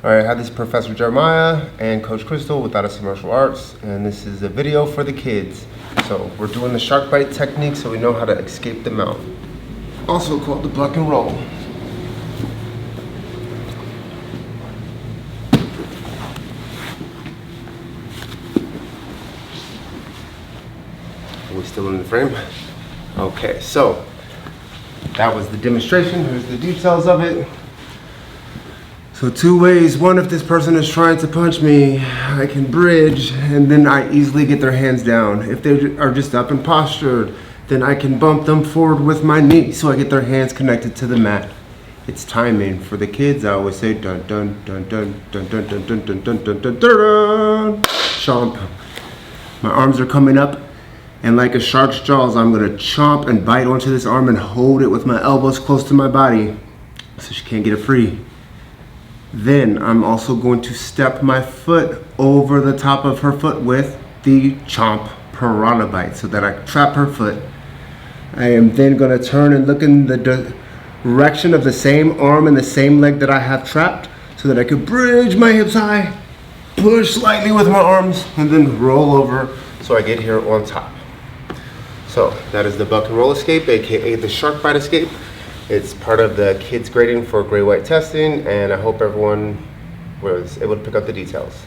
Alright, I have this Professor Jerimiah and Coach Krystal with Odyssey Martial Arts, and this is a video for the kids. So we're doing the shark bite technique so we know how to escape the mount. Also called the buck and roll. Are we still in the frame? Okay, so that was the demonstration. Here's the details of it. So two ways. One, if this person is trying to punch me, I can bridge and then I easily get their hands down. If they are just up and postured, then I can bump them forward with my knee so I get their hands connected to the mat. It's timing. For the kids, I always say dun dun dun dun dun dun dun dun dun dun dun dun dun. Chomp. My arms are coming up, and like a shark's jaws, I'm gonna chomp and bite onto this arm and hold it with my elbows close to my body so she can't get it free. Then I'm also going to step my foot over the top of her foot with the chomp piranha bite so that I trap her foot. I am then going to turn and look in the direction of the same arm and the same leg that I have trapped so that I can bridge my hips high, push slightly with my arms, and then roll over so I get here on top. So that is the buck and roll escape, aka the shark bite escape. It's part of the kids grading for gray white testing, and I hope everyone was able to pick up the details.